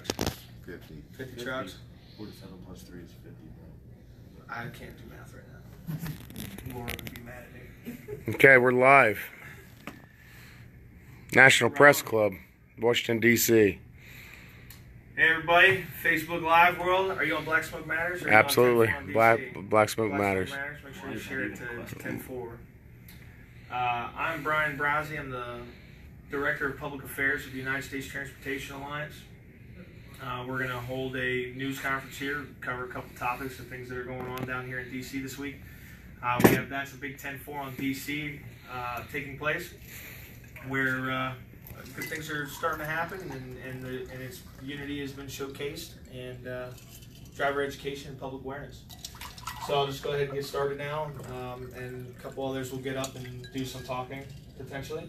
trucks? 50. 50 trucks? 47 plus 3 is 50, bro. I can't do math right now. Laura would be mad at me. Okay, we're live. National Press Club, Washington, D.C. Hey everybody, Facebook Live world. Are you on Black Smoke Matters? Or Absolutely. on Black Smoke Matters. Make sure you share it to 10-4. I'm Brian Browsey. I'm the Director of Public Affairs of the United States Transportation Alliance. We're going to hold a news conference here, cover a couple topics of things that are going on down here in D.C. this week. That's a big 10-4 on D.C. Taking place, where good things are starting to happen, and its unity has been showcased, and driver education and public awareness. So I'll just go ahead and get started now, and a couple others will get up and do some talking, potentially,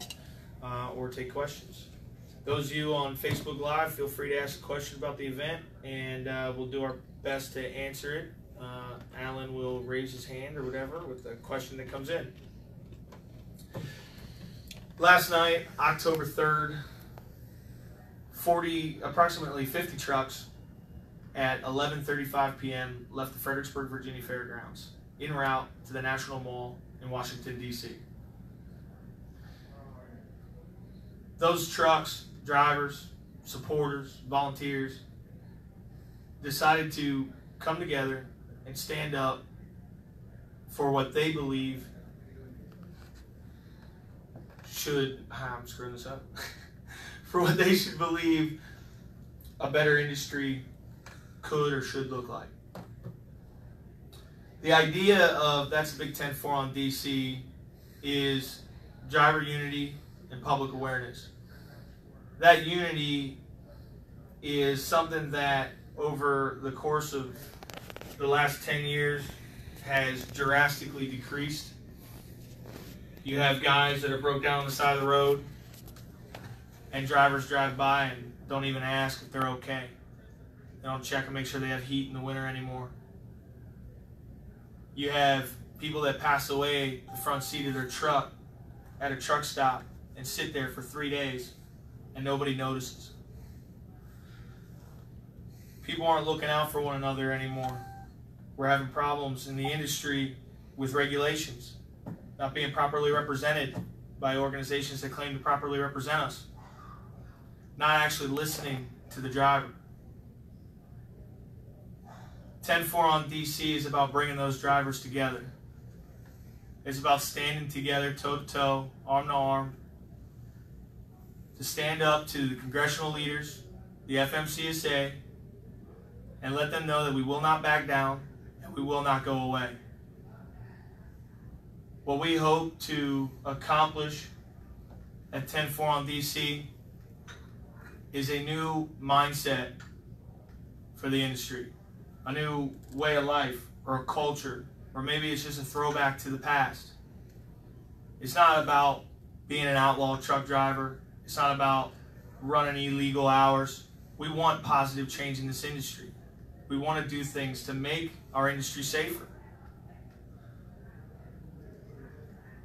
or take questions. Those of you on Facebook Live, feel free to ask a question about the event, and we'll do our best to answer it. Alan will raise his hand or whatever with the question that comes in. Last night, October 3rd, approximately 50 trucks at 11:35 p.m. left the Fredericksburg, Virginia Fairgrounds en route to the National Mall in Washington, D.C. Those trucks, drivers, supporters, volunteers decided to come together and stand up for what they believe I'm screwing this up, for what they should believe a better industry could or should look like. The idea of That's a Big 10-4 on DC is driver unity and public awareness. That unity is something that over the course of the last 10 years has drastically decreased. You have guys that are broke down on the side of the road, and drivers drive by and don't even ask if they're okay. They don't check and make sure they have heat in the winter anymore. You have people that pass away the front seat of their truck at a truck stop and sit there for 3 days and nobody notices. People aren't looking out for one another anymore. We're having problems in the industry with regulations, not being properly represented by organizations that claim to properly represent us, not actually listening to the driver. 10-4 on DC is about bringing those drivers together. It's about standing together, toe-to-toe, arm-to-arm, to stand up to the congressional leaders, the FMCSA, and let them know that we will not back down and we will not go away. What we hope to accomplish at 10-4 on DC is a new mindset for the industry, a new way of life or a culture, or maybe it's just a throwback to the past. It's not about being an outlaw truck driver. It's not about running illegal hours. We want positive change in this industry. We want to do things to make our industry safer.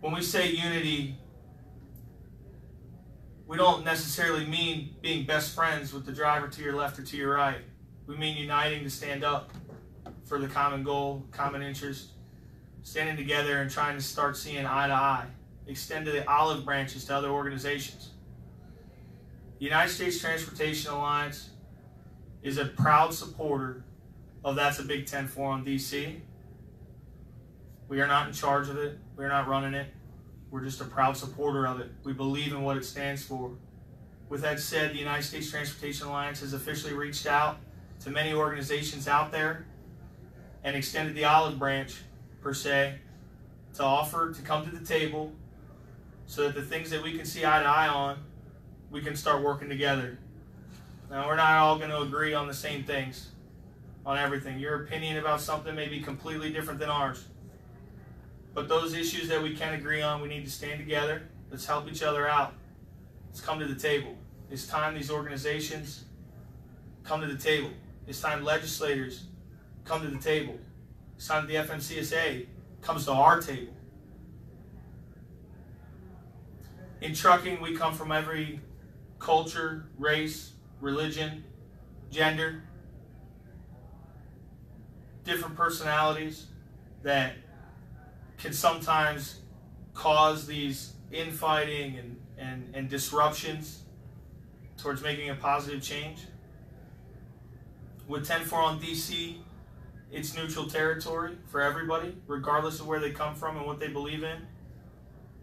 When we say unity, we don't necessarily mean being best friends with the driver to your left or to your right. We mean uniting to stand up for the common goal, common interest, standing together and trying to start seeing eye to eye, extend the olive branches to other organizations. The United States Transportation Alliance is a proud supporter of That's a Big 10-4 on DC. We are not in charge of it. We're not running it. We're just a proud supporter of it. We believe in what it stands for. With that said, the United States Transportation Alliance has officially reached out to many organizations out there and extended the olive branch, per se, to offer to come to the table so that the things that we can see eye to eye on, we can start working together. Now, we're not all going to agree on the same things, on everything. Your opinion about something may be completely different than ours. But those issues that we can agree on, we need to stand together. Let's help each other out. Let's come to the table. It's time these organizations come to the table. It's time legislators come to the table. It's time the FMCSA comes to our table. In trucking, we come from every culture, race, religion, gender, different personalities that can sometimes cause these infighting and disruptions towards making a positive change. With 10-4 on DC, it's neutral territory for everybody, regardless of where they come from and what they believe in.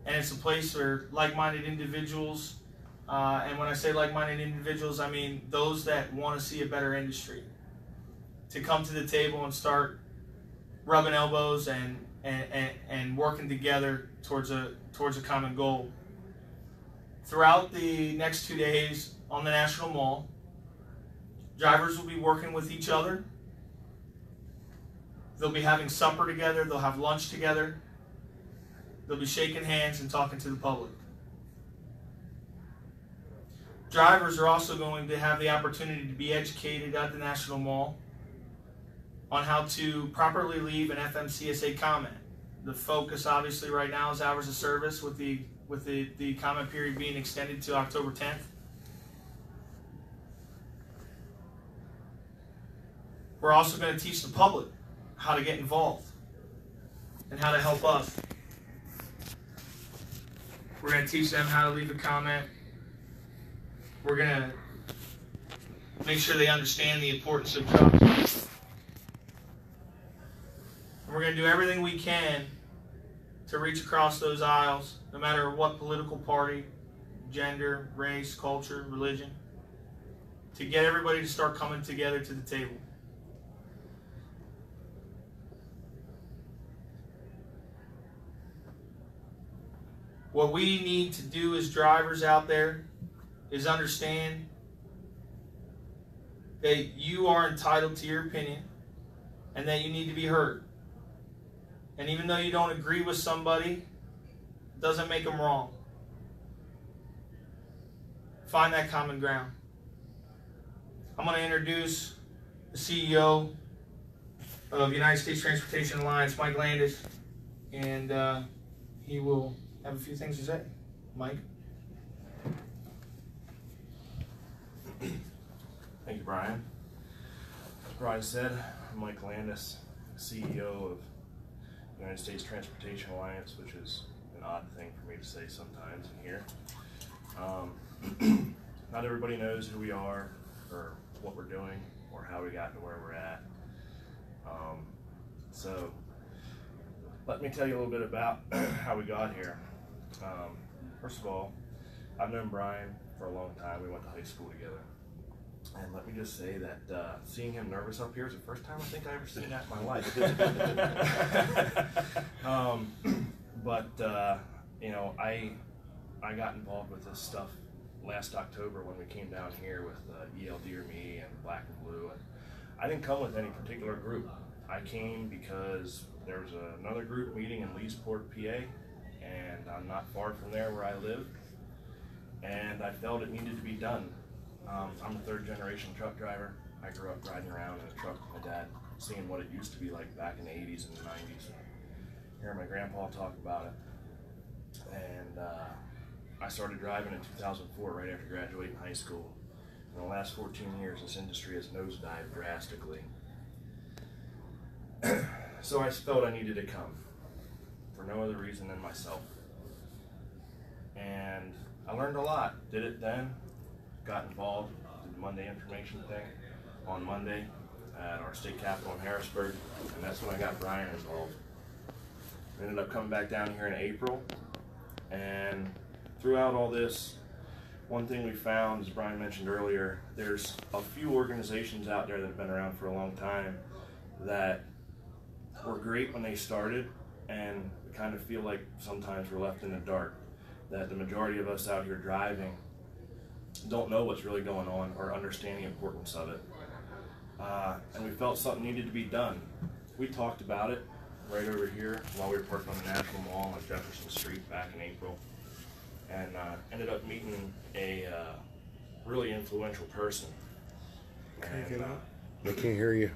And it's a place where like-minded individuals, and when I say like-minded individuals, I mean those that want to see a better industry, to come to the table and start rubbing elbows and working together towards a common goal. Throughout the next 2 days on the National Mall, drivers will be working with each other. They'll be having supper together. They'll have lunch together. They'll be shaking hands and talking to the public. Drivers are also going to have the opportunity to be educated at the National Mall on how to properly leave an FMCSA comment. The focus obviously right now is hours of service, with the comment period being extended to October 10th. We're also going to teach the public how to get involved and how to help us. We're going to teach them how to leave a comment. We're going to make sure they understand the importance of trust. And we're going to do everything we can to reach across those aisles, no matter what political party, gender, race, culture, religion, to get everybody to start coming together to the table. What we need to do as drivers out there is understand that you are entitled to your opinion and that you need to be heard. And even though you don't agree with somebody, it doesn't make them wrong. Find that common ground. I'm going to introduce the CEO of United States Transportation Alliance, Mike Landis, and he will have a few things to say. Mike? Thank you, Brian. As Brian said, I'm Mike Landis, CEO of United States Transportation Alliance, which is an odd thing for me to say sometimes in here. Not everybody knows who we are, or what we're doing, or how we got to where we're at. So let me tell you a little bit about how we got here. First of all, I've known Brian for a long time. We went to high school together. And let me just say that seeing him nervous up here is the first time I think I ever seen that in my life. You know, I got involved with this stuff last October when we came down here with EL Dear Me and Black and Blue. And I didn't come with any particular group. I came because there was another group meeting in Leesport, PA, and I'm not far from there where I live. And I felt it needed to be done. I'm a third-generation truck driver. I grew up riding around in a truck with my dad, seeing what it used to be like back in the 80s and the 90s. Hearing my grandpa talk about it. And I started driving in 2004, right after graduating high school. In the last 14 years, this industry has nosedived drastically. So I felt I needed to come, for no other reason than myself. And I learned a lot. Did it then. Got involved, did the Monday information thing on Monday at our state capitol in Harrisburg, and that's when I got Brian involved. We ended up coming back down here in April, and throughout all this, one thing we found, as Brian mentioned earlier, there's a few organizations out there that have been around for a long time that were great when they started, and we kind of feel like sometimes we're left in the dark, that the majority of us out here driving don't know what's really going on or understand the importance of it. And we felt something needed to be done. We talked about it right over here while we were parked on the National Mall on Jefferson Street back in April, and ended up meeting a really influential person. And, I can't hear you.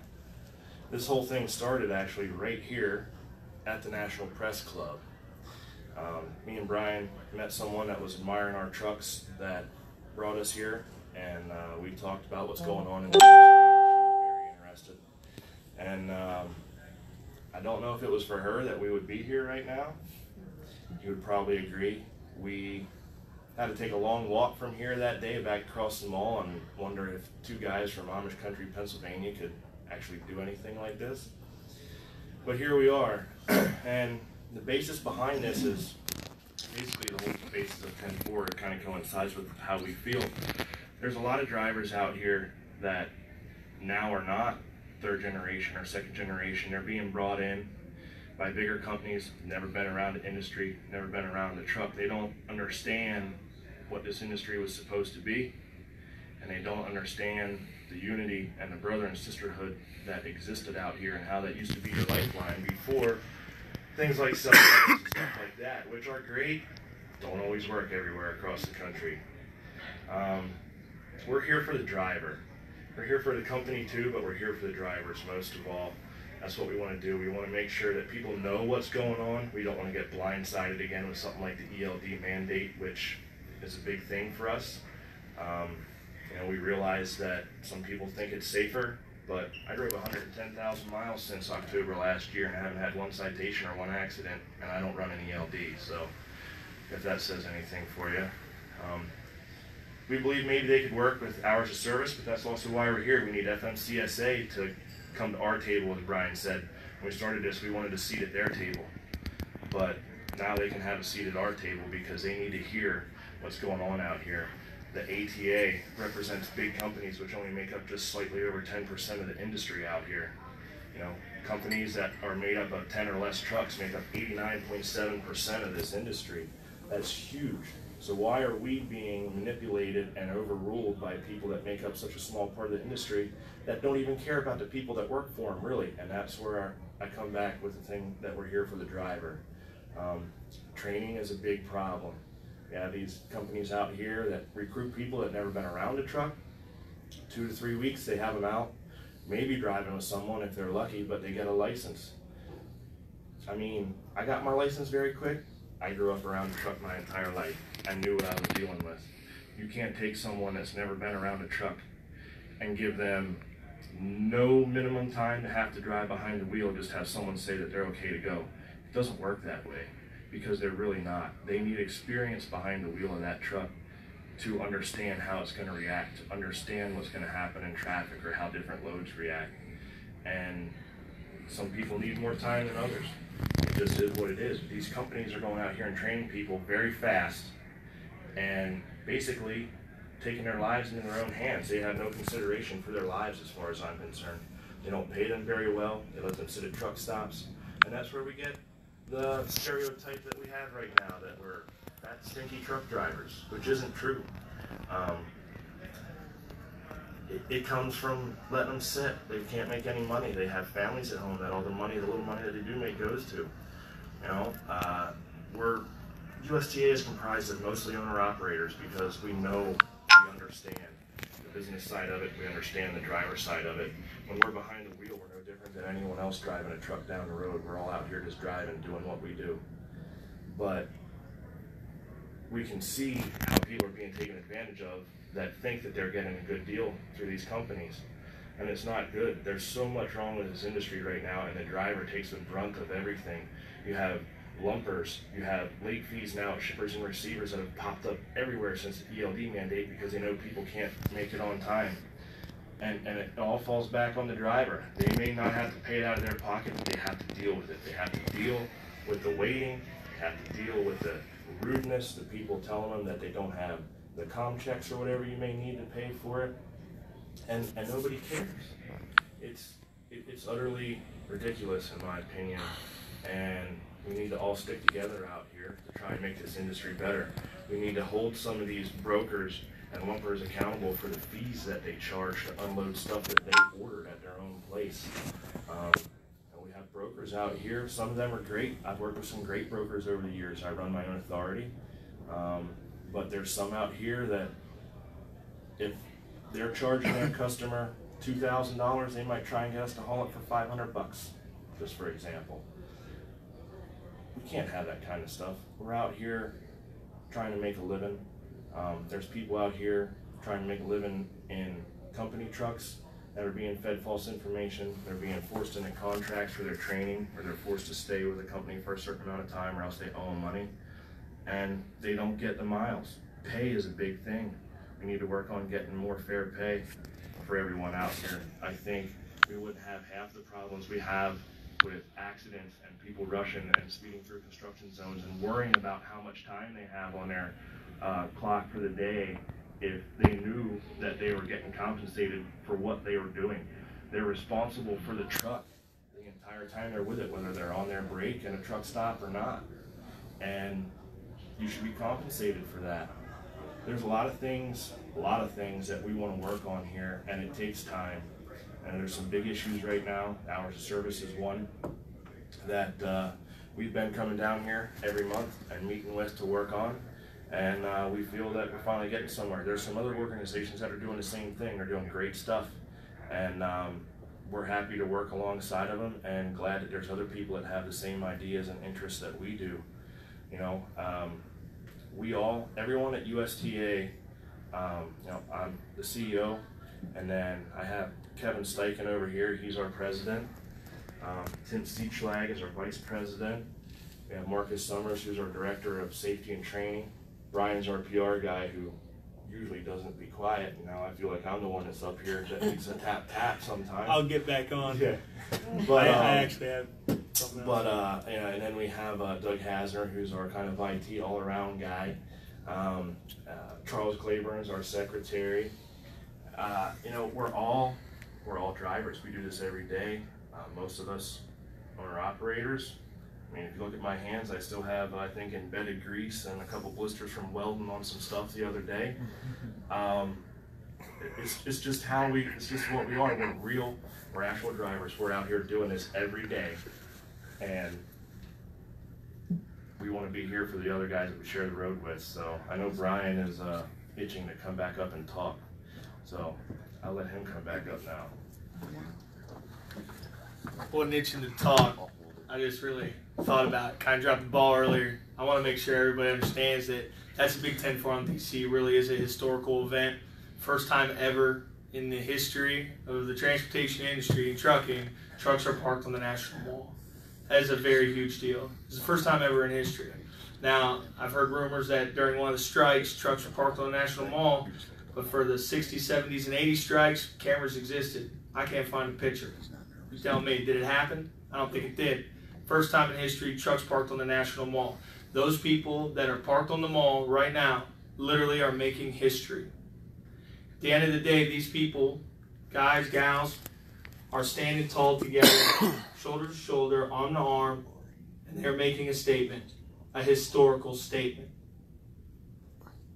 This whole thing started actually right here at the National Press Club. Me and Brian met someone that was admiring our trucks that brought us here, and we talked about what's going on in the industry. She was very interested, and I don't know if it was for her that we would be here right now. You would probably agree. We had to take a long walk from here that day back across the mall and wonder if two guys from Amish country, Pennsylvania could actually do anything like this. But here we are, and the basis behind this is basically the whole basis of 10-4. It kind of coincides with how we feel. There's a lot of drivers out here that now are not third generation or second generation. They're being brought in by bigger companies, never been around the industry, never been around the truck. They don't understand what this industry was supposed to be, and they don't understand the unity and the brother and sisterhood that existed out here and how that used to be your lifeline before things like cell phones and stuff like that, which are great, don't always work everywhere across the country. We're here for the driver. We're here for the company too, but we're here for the drivers most of all. That's what we want to do. We want to make sure that people know what's going on. We don't want to get blindsided again with something like the ELD mandate, which is a big thing for us. We realize that some people think it's safer, but I drove 110,000 miles since October last year and I haven't had one citation or one accident, and I don't run an ELD, so if that says anything for you. We believe maybe they could work with hours of service, but that's also why we're here. We need FMCSA to come to our table, as Brian said. When we started this, we wanted a seat at their table, but now they can have a seat at our table because they need to hear what's going on out here. The ATA represents big companies which only make up just slightly over 10% of the industry out here. Companies that are made up of 10 or less trucks make up 89.7% of this industry. That's huge. So why are we being manipulated and overruled by people that make up such a small part of the industry that don't even care about the people that work for them, really? And that's where I come back with the thing that we're here for the driver. Training is a big problem. We have these companies out here that recruit people that never been around a truck. 2 to 3 weeks, they have them out, maybe driving with someone if they're lucky, but they get a license. I got my license very quick. I grew up around a truck my entire life. I knew what I was dealing with. You can't take someone that's never been around a truck and give them no minimum time to have to drive behind the wheel, just have someone say that they're okay to go. It doesn't work that way because they're really not. They need experience behind the wheel of that truck to understand how it's going to react, to understand what's going to happen in traffic or how different loads react. And some people need more time than others. It just is what it is. These companies are going out here and training people very fast and basically taking their lives into their own hands. They have no consideration for their lives as far as I'm concerned. They don't pay them very well. They let them sit at truck stops. And that's where we get the stereotype that we have right now, that we're fat, stinky truck drivers, which isn't true. It comes from letting them sit. They can't make any money. They have families at home that all the little money that they do make goes to. USTA is comprised of mostly owner-operators because we understand the business side of it, we understand the driver side of it. When we're behind the wheel, we're no different than anyone else driving a truck down the road. We're all out here just driving, doing what we do. But we can see how people are being taken advantage of that think that they're getting a good deal through these companies. And it's not good. There's so much wrong with this industry right now, and the driver takes the brunt of everything. You have lumpers, you have late fees now, shippers and receivers that have popped up everywhere since the ELD mandate because they know people can't make it on time. And it all falls back on the driver. They may not have to pay it out of their pocket, but they have to deal with it. They have to deal with the waiting, they have to deal with the rudeness, the people telling them that they don't have the comm checks or whatever you may need to pay for it, and nobody cares. It's utterly ridiculous in my opinion, and we need to all stick together out here to try and make this industry better. We need to hold some of these brokers and lumpers accountable for the fees that they charge to unload stuff that they ordered at their own place. And we have brokers out here. Some of them are great. I've worked with some great brokers over the years. I run my own authority. But there's some out here that if they're charging their customer $2,000, they might try and get us to haul it for $500, just for example. We can't have that kind of stuff. We're out here trying to make a living. There's people out here trying to make a living in company trucks that are being fed false information. They're being forced into contracts for their training, or they're forced to stay with a company for a certain amount of time, or else they owe them money, and they don't get the miles. Pay is a big thing. We need to work on getting more fair pay for everyone out here. I think we wouldn't have half the problems we have with accidents and people rushing and speeding through construction zones and worrying about how much time they have on their clock for the day if they knew that they were getting compensated for what they were doing. They're responsible for the truck the entire time they're with it, whether they're on their break in a truck stop or not. And you should be compensated for that. There's a lot of things that we want to work on here, and it takes time. And there's some big issues right now. Hours of service is one that we've been coming down here every month and meeting with to work on. And we feel that we're finally getting somewhere. There's some other organizations that are doing the same thing. They're doing great stuff. And we're happy to work alongside of them, and glad that there's other people that have the same ideas and interests that we do. You know, everyone at USTA, you know, I'm the CEO, and then I have Kevin Steichen over here. He's our president. Tim Siechlag is our vice president. We have Marcus Summers, who's our director of safety and training. Brian's our PR guy, who usually doesn't be quiet. Now I feel like I'm the one that's up here that needs a tap sometimes. I'll get back on. Yeah. But I actually have something else. But yeah, and then we have Doug Hasner, who's our kind of IT all-around guy. Charles Claiborne's our secretary. You know, we're all drivers. We do this every day. Most of us are operators. I mean, if you look at my hands, I still have, I think, embedded grease and a couple blisters from welding on some stuff the other day. It's just how it's just what we are. We're actual drivers. We're out here doing this every day. And we want to be here for the other guys that we share the road with. So I know Brian is itching to come back up and talk. So I'll let him come back up now. Wasn't itching to talk. I just really thought about it. Kind of dropped the ball earlier. I want to make sure everybody understands that that's a Big Ten Forum DC. Really is a historical event. First time ever in the history of the transportation industry and trucking, trucks are parked on the National Mall. That is a very huge deal. It's the first time ever in history. Now, I've heard rumors that during one of the strikes, trucks were parked on the National Mall, but for the 60s, 70s, and 80s strikes, cameras existed. I can't find a picture. You tell me, did it happen? I don't think it did. First time in history, trucks parked on the National Mall. Those people that are parked on the mall right now literally are making history. At the end of the day, these people, guys, gals, are standing tall together, shoulder to shoulder, arm to arm, and they're making a statement, a historical statement.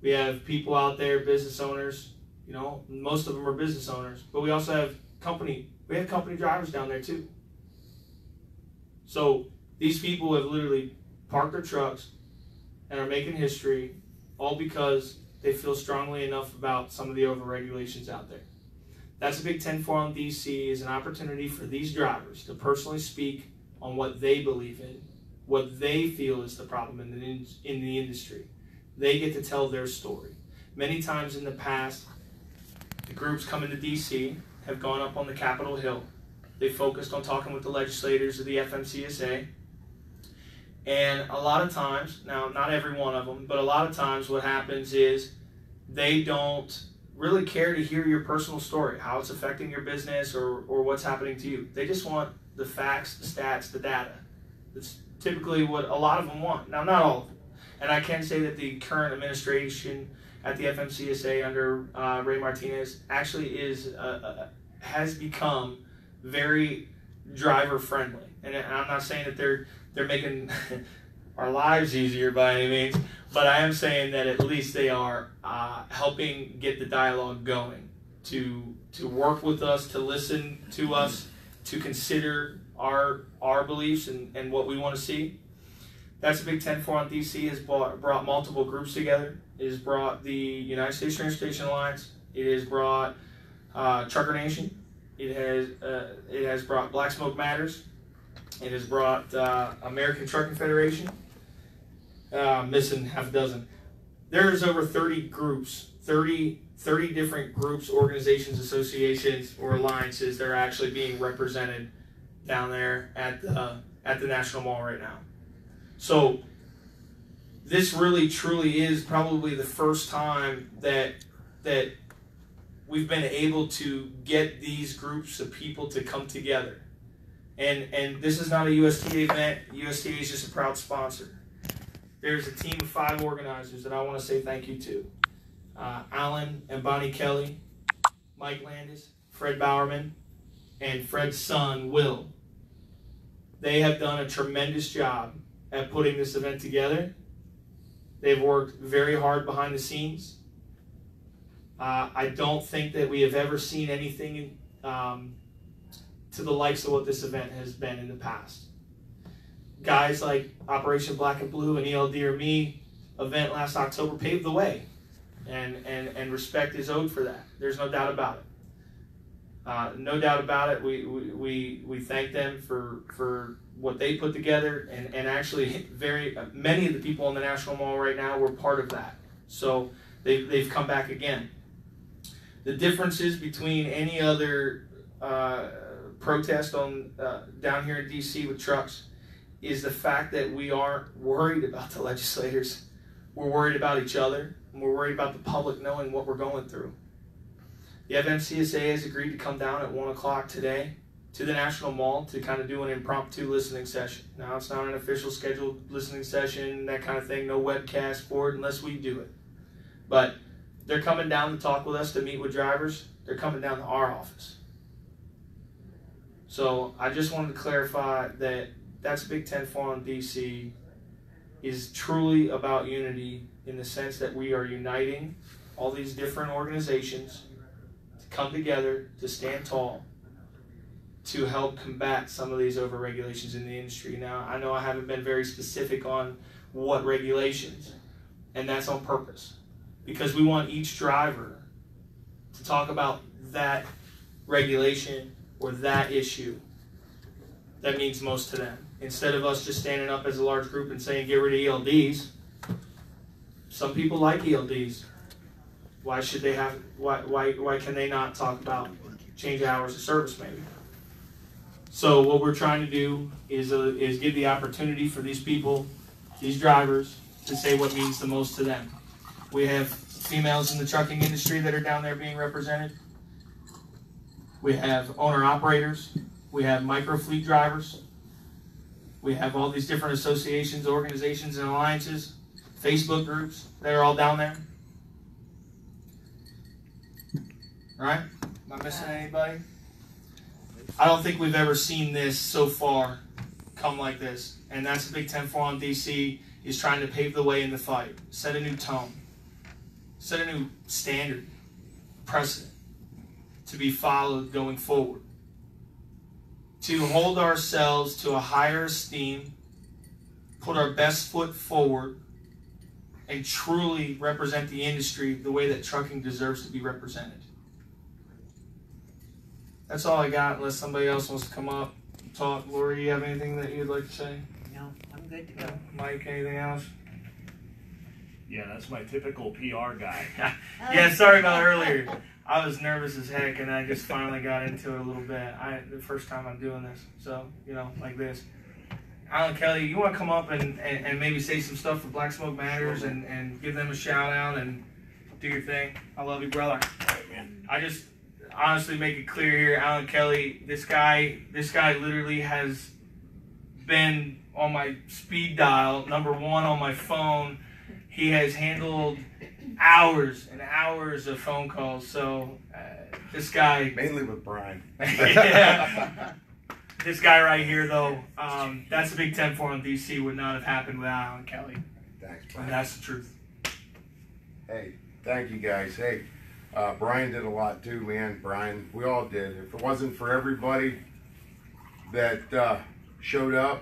We have people out there, business owners, you know, most of them are business owners, but we also have company drivers down there too. So these people have literally parked their trucks and are making history, all because they feel strongly enough about some of the overregulations out there. That's a Big Ten Forum DC, is an opportunity for these drivers to personally speak on what they believe in, what they feel is the problem in the industry. They get to tell their story. Many times in the past, the groups coming to DC have gone up on the Capitol Hill. They focused on talking with the legislators of the FMCSA. And a lot of times, now not every one of them, but a lot of times what happens is they don't really care to hear your personal story, how it's affecting your business or what's happening to you. They just want the facts, the stats, the data. That's typically what a lot of them want. Now, not all of them. And I can say that the current administration at the FMCSA under Ray Martinez actually has become very driver friendly. And I'm not saying that they're making our lives easier by any means, but I am saying that at least they are helping get the dialogue going, to work with us, to listen to us, to consider our beliefs and what we want to see. That's a Big Ten Forum DC has brought multiple groups together. It has brought the United States Transportation Alliance. It has brought Trucker Nation. It has brought Black Smoke Matters. It has brought American Trucking Federation. Missing half a dozen. there's over 30 groups, 30 different groups, organizations, associations, or alliances that are actually being represented down there at the National Mall right now. So this really truly is probably the first time that we've been able to get these groups of people to come together. And this is not a USTA event. USTA is just a proud sponsor. There's a team of 5 organizers that I want to say thank you to. Alan and Bonnie Kelly, Mike Landis, Fred Bowerman, and Fred's son, Will. They have done a tremendous job at putting this event together. They've worked very hard behind the scenes. I don't think that we have ever seen anything to the likes of what this event has been in the past. Guys like Operation Black and Blue and ELD or Me event last October paved the way, and respect is owed for that. There's no doubt about it. No doubt about it. We thank them for what they put together, and actually many of the people in the National Mall right now were part of that. So they've come back again. The differences between any other protest on down here in DC with trucks is the fact that we aren't worried about the legislators. We're worried about each other, and we're worried about the public knowing what we're going through. The FMCSA has agreed to come down at 1 o'clock today to the National Mall to kind of do an impromptu listening session. Now, it's not an official scheduled listening session, that kind of thing, no webcast for it unless we do it. But they're coming down to talk with us, to meet with drivers. They're coming down to our office. So I just wanted to clarify that that's Big Ten Forum DC is truly about unity in the sense that we are uniting all these different organizations to come together, to stand tall, to help combat some of these over-regulations in the industry. Now, I know I haven't been very specific on what regulations, and that's on purpose, because we want each driver to talk about that regulation or that issue that means most to them. Instead of us just standing up as a large group and saying, get rid of ELDs. Some people like ELDs. Why should they have, why can they not talk about change hours of service maybe? So what we're trying to do is give the opportunity for these people, these drivers, to say what means the most to them. We have females in the trucking industry that are down there being represented. We have owner-operators. We have micro-fleet drivers. We have all these different associations, organizations, and alliances, Facebook groups that are all down there. Right? Am I missing anybody? I don't think we've ever seen this so far come like this. And that's the Big Ten Forum DC is trying to pave the way in the fight, set a new tone, set a new standard, precedent to be followed going forward. To hold ourselves to a higher esteem, put our best foot forward, and truly represent the industry the way that trucking deserves to be represented. That's all I got, unless somebody else wants to come up and talk. Lori, you have anything that you'd like to say? No, I'm good to go. Mike, anything else? Yeah, that's my typical PR guy. Yeah, sorry about earlier. I was nervous as heck, and I just finally got into it a little bit. The first time I'm doing this, so, you know, like this. Alan Kelly, you want to come up and maybe say some stuff for Black Smoke Matters and give them a shout out and do your thing? I love you, brother. I just honestly make it clear here, Alan Kelly, this guy literally has been on my speed dial, #1 on my phone. He has handled hours and hours of phone calls. So this guy, mainly with Brian. Yeah. This guy right here, though, that's the Big Ten Forum DC would not have happened without Alan Kelly. Thanks, Brian. And that's the truth. Hey, thank you guys. Hey, Brian did a lot too, man. Brian, we all did. If it wasn't for everybody that showed up,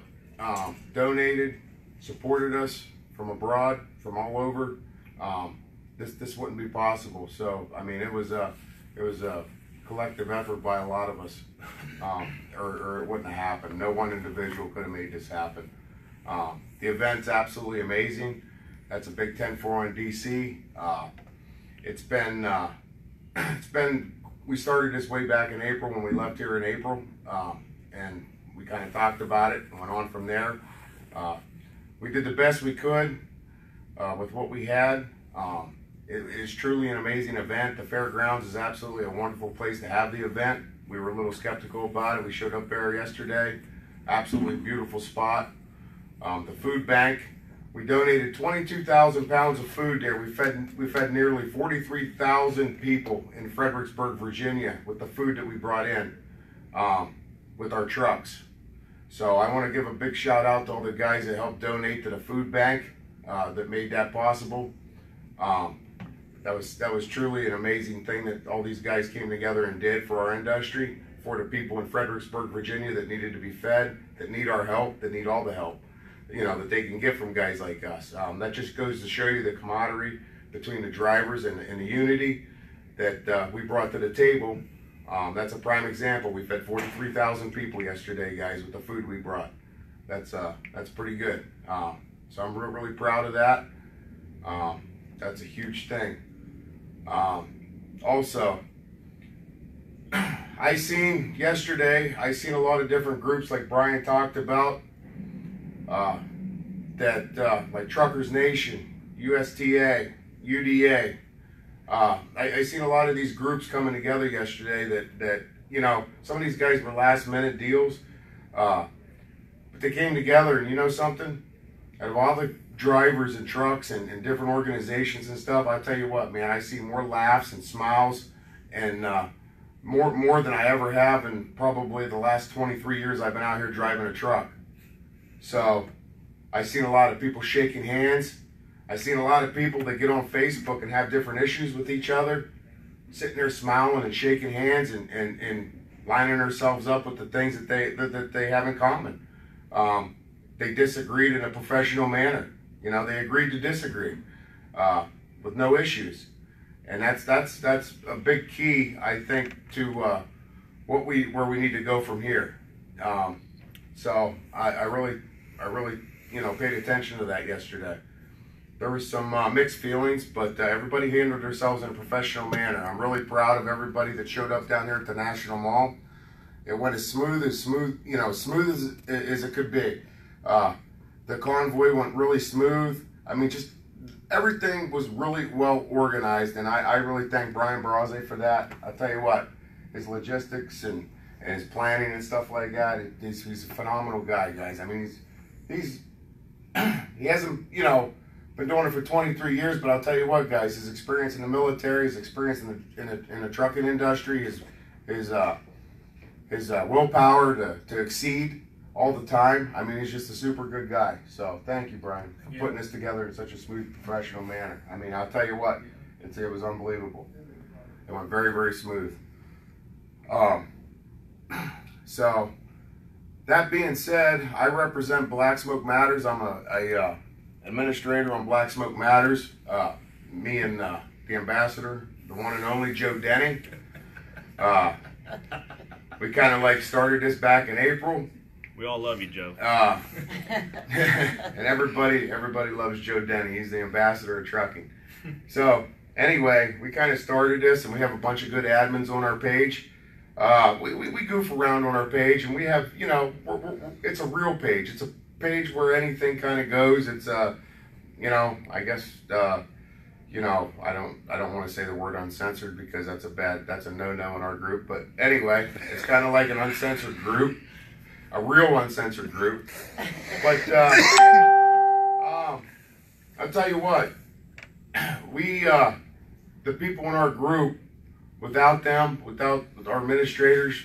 donated, supported us from abroad, from all over, this wouldn't be possible. So I mean, it was a collective effort by a lot of us, or it wouldn't have happened. No one individual could have made this happen. The event's absolutely amazing. That's a big 10-4 on DC. We started this way back in April when we left here in April, and we kind of talked about it and went on from there. We did the best we could with what we had. It is truly an amazing event. The fairgrounds is absolutely a wonderful place to have the event. We were a little skeptical about it. We showed up there yesterday. Absolutely beautiful spot. The food bank, we donated 22,000 pounds of food there. We fed nearly 43,000 people in Fredericksburg, Virginia with the food that we brought in with our trucks. So I want to give a big shout out to all the guys that helped donate to the food bank that made that possible. That was truly an amazing thing that all these guys came together and did for our industry, for the people in Fredericksburg, Virginia that needed to be fed, that need our help, that need all the help, you know, that they can get from guys like us. That just goes to show you the camaraderie between the drivers and the unity that we brought to the table. That's a prime example. We fed 43,000 people yesterday, guys, with the food we brought. That's pretty good. So I'm really proud of that. That's a huge thing. Also, I seen a lot of different groups like Brian talked about, like Truckers Nation, USTA, UDA. I seen a lot of these groups coming together yesterday that you know, some of these guys were last minute deals, but they came together, and you know something? Out of all the drivers and trucks and different organizations and stuff, I tell you what, man, I see more laughs and smiles and more than I ever have in probably the last 23 years I've been out here driving a truck. So I seen a lot of people shaking hands. I seen a lot of people that get on Facebook and have different issues with each other, sitting there smiling and shaking hands and lining themselves up with the things that they have in common. They disagreed in a professional manner. You know, they agreed to disagree with no issues, and that's a big key, I think, to where we need to go from here. So I really you know, paid attention to that yesterday. There was some mixed feelings, but everybody handled themselves in a professional manner. I'm really proud of everybody that showed up down there at the National Mall. It went as smooth, you know, smooth as it could be. The convoy went really smooth. I mean, just everything was really well organized, and I really thank Brian Baraze for that. I'll tell you what, his logistics and his planning and stuff like that, he's a phenomenal guy, guys. I mean, he hasn't, you know, been doing it for 23 years, but I'll tell you what, guys, his experience in the military, his experience in the trucking industry, his willpower to exceed all the time. I mean, he's just a super good guy. So thank you, Brian, for putting this together in such a smooth, professional manner. I mean, I'll tell you what, it was unbelievable. It went very, very smooth. So that being said, I represent Black Smoke Matters. I'm a administrator on Black Smoke Matters. Me and the ambassador, the one and only Joe Denny. We kind of like started this back in April. We all love you, Joe. And everybody loves Joe Denny. He's the ambassador of trucking. So anyway, we kind of started this, and we have a bunch of good admins on our page. We goof around on our page, and we have, you know, it's a real page. It's a page where anything kind of goes. It's you know, I guess you know, I don't want to say the word uncensored because that's a no-no in our group. But anyway, it's kind of like an uncensored group. A real uncensored group. But I'll tell you what, we the people in our group, without them, without our administrators,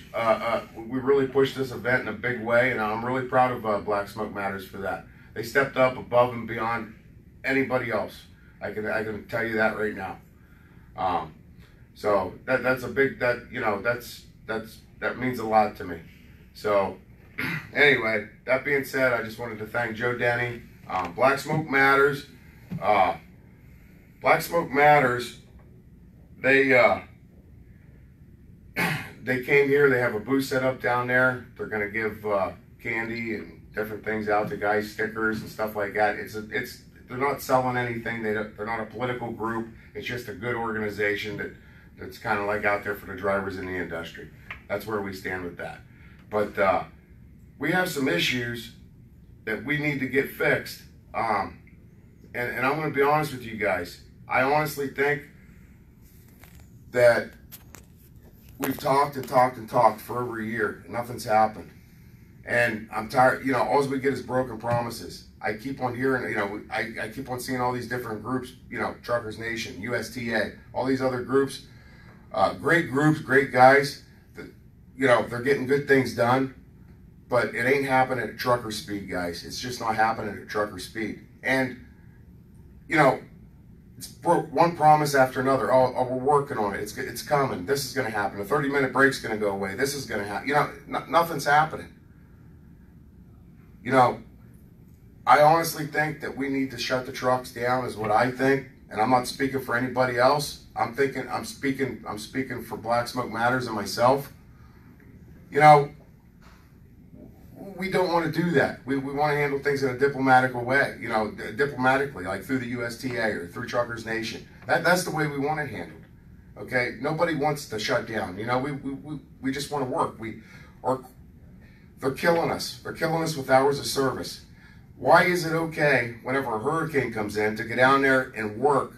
we really pushed this event in a big way, and I'm really proud of Black Smoke Matters for that. They stepped up above and beyond anybody else. I can tell you that right now. So that's a big, you know, that means a lot to me. So anyway, that being said, I just wanted to thank Joe Denny, Black Smoke Matters. Black Smoke Matters, they came here. They have a booth set up down there. They're going to give candy and different things out to guys, stickers and stuff like that. they're not selling anything. They're not a political group. It's just a good organization that's kind of like out there for the drivers in the industry. That's where we stand with that. But we have some issues that we need to get fixed. And I'm going to be honest with you guys. I honestly think that we've talked and talked and talked for over a year, and nothing's happened. And I'm tired, all we get is broken promises. I keep on hearing, I keep on seeing all these different groups, Truckers Nation, USTA, all these other groups, great guys, that, they're getting good things done, but it ain't happening at trucker speed, guys. It's just not happening at trucker speed. And, it's one promise after another. Oh, we're working on it. It's coming. This is going to happen. A 30-minute break's going to go away. This is going to happen. Nothing's happening. I honestly think that we need to shut the trucks down, is what I think. And I'm not speaking for anybody else. I'm speaking for Black Smoke Matters and myself. We don't want to do that. We want to handle things in a diplomatic way, diplomatically, like through the USTA or through Truckers Nation. That's the way we want it handled. Okay? Nobody wants to shut down. We just want to work. They're killing us. They're killing us with hours of service. Why is it okay whenever a hurricane comes in to get down there and work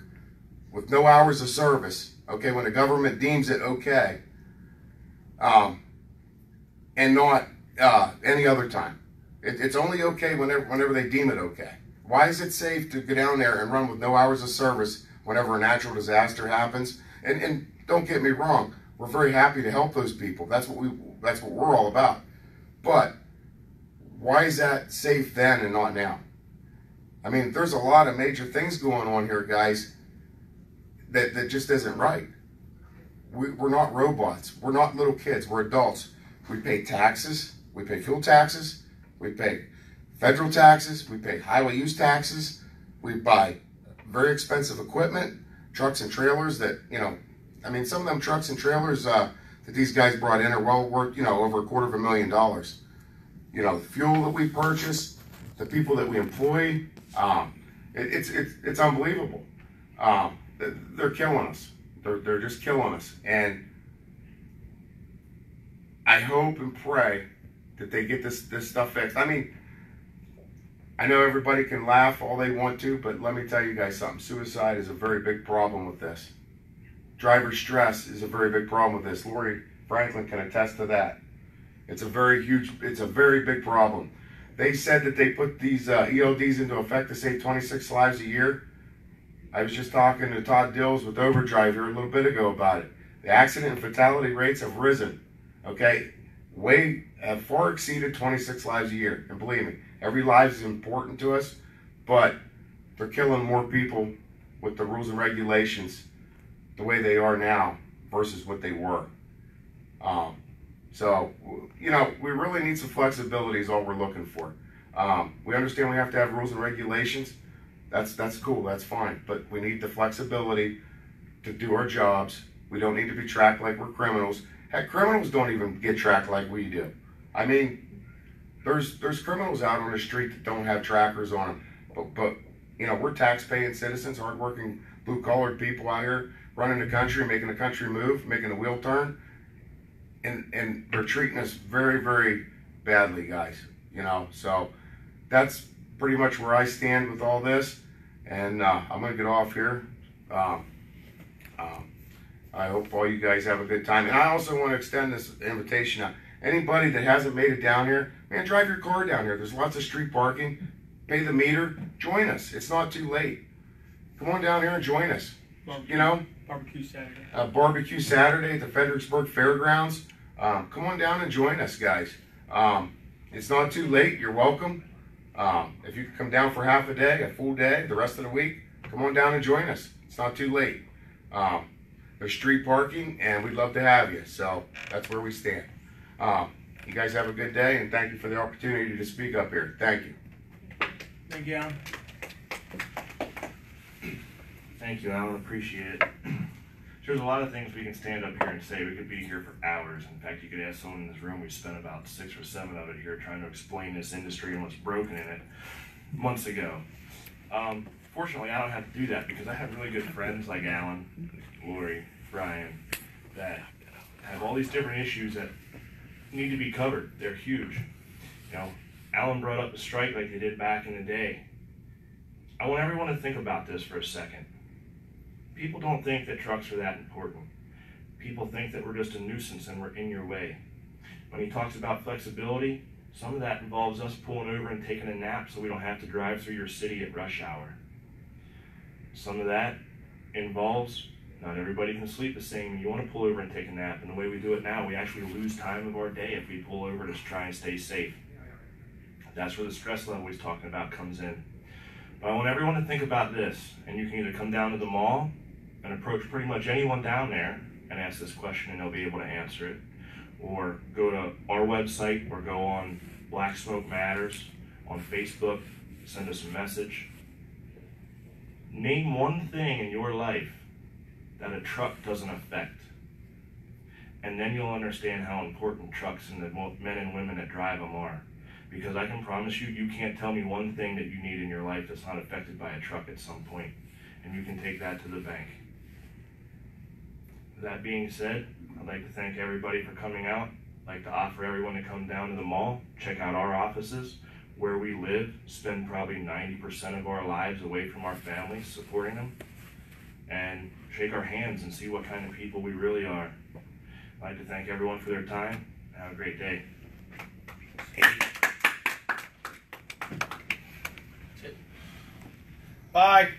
with no hours of service, okay, when the government deems it okay, and not any other time? It's only okay whenever they deem it okay. Why is it safe to go down there and run with no hours of service whenever a natural disaster happens? And don't get me wrong, we're very happy to help those people. That's what we're all about. But why is that safe then and not now? I mean, there's a lot of major things going on here, guys, that just isn't right. We're not robots. We're not little kids. We're adults. We pay taxes. We pay fuel taxes. We pay federal taxes. We pay highway use taxes. We buy very expensive equipment, trucks and trailers that, some of them trucks and trailers that these guys brought in are well worth, over $250,000. The fuel that we purchase, the people that we employ, it's unbelievable. They're killing us. They're just killing us. And I hope and pray that they get this stuff fixed. I mean, I know everybody can laugh all they want to, but let me tell you guys something. Suicide is a very big problem with this. Driver stress is a very big problem with this. Lori Franklin can attest to that. It's a very big problem. They said that they put these ELDs into effect to save 26 lives a year. I was just talking to Todd Dills with Overdrive here a little bit ago about it. The accident and fatality rates have risen, okay? Have far exceeded 26 lives a year. And believe me, every life is important to us, but they're killing more people with the rules and regulations the way they are now versus what they were. So, we really need some flexibility is all we're looking for. We understand we have to have rules and regulations. That's cool, that's fine. But we need the flexibility to do our jobs. We don't need to be tracked like we're criminals. Heck, criminals don't even get tracked like we do. I mean, there's criminals out on the street that don't have trackers on them. But we're tax-paying citizens, hardworking, blue-collared people out here running the country, making the country move, making the wheel turn. And they're treating us very, very badly, guys. So that's pretty much where I stand with all this. And I'm going to get off here. I hope all you guys have a good time. And I also want to extend this invitation out. Anybody that hasn't made it down here, man, drive your car down here. There's lots of street parking. Pay the meter. Join us. It's not too late. Come on down here and join us. Barbecue Saturday. Barbecue Saturday at the Fredericksburg Fairgrounds. Come on down and join us, guys. It's not too late. You're welcome. If you come down for half a day, a full day, the rest of the week, come on down and join us. It's not too late. There's street parking, and we'd love to have you. So that's where we stand. You guys have a good day, and thank you for the opportunity to speak up here. Thank you. Thank you, Alan. Thank you, Alan. Appreciate it. There's a lot of things we can stand up here and say. We could be here for hours. In fact, you could ask someone in this room. We spent about 6 or 7 of it here trying to explain this industry and what's broken in it months ago. Fortunately, I don't have to do that because I have really good friends like Alan, Lori, Brian, that have all these different issues that need to be covered. They're huge. You know, Alan brought up the strike like they did back in the day. I want everyone to think about this for a second. People don't think that trucks are that important. People think that we're just a nuisance and we're in your way. When he talks about flexibility, some of that involves us pulling over and taking a nap so we don't have to drive through your city at rush hour. Some of that involves not everybody can sleep the same, and you want to pull over and take a nap. And the way we do it now, we actually lose time of our day if we pull over to try and stay safe. That's where the stress level he's talking about comes in. But I want everyone to think about this, and you can either come down to the mall and approach pretty much anyone down there and ask this question and they'll be able to answer it, or go to our website or go on Black Smoke Matters on Facebook, send us a message. Name one thing in your life that a truck doesn't affect, and then you'll understand how important trucks and the men and women that drive them are. Because I can promise you, you can't tell me one thing that you need in your life that's not affected by a truck at some point, and you can take that to the bank. That being said, I'd like to thank everybody for coming out. I'd like to offer everyone to come down to the mall, check out our offices, where we live, spend probably 90% of our lives away from our families, supporting them, and shake our hands and see what kind of people we really are. I'd like to thank everyone for their time. Have a great day. Bye.